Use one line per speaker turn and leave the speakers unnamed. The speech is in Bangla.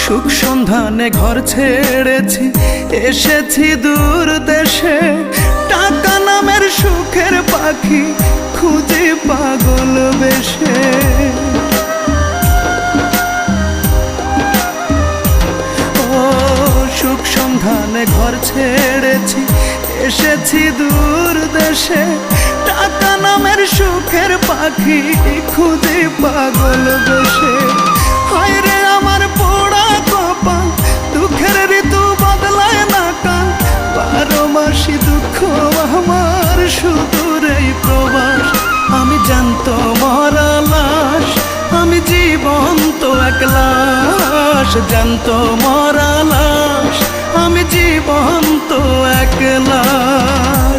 সুখ সন্ধানে ঘর ছেড়েছি, এসেছি দূর দেশে। টাকা নামের সুখের পাখি খুঁজে পাগল বেশে। ও সুখ সন্ধানে ঘর ছেড়েছি, এসেছি দূর দেশে। টাকা নামের সুখের পাখি খুঁজে পাগল বেশে। হায় রে আমার পোড়া কপাল, দুঃখের ঋতু বদলায় না কাল। 12 মাসই দুঃখ আমার, সুদূর এই প্রবাস। আমি জ্যান্ত মরা লাশ, আমি জীবন্ত এক লাশ। জ্যান্ত মরা লাশ, আমি জীবন্ত এক লাশ।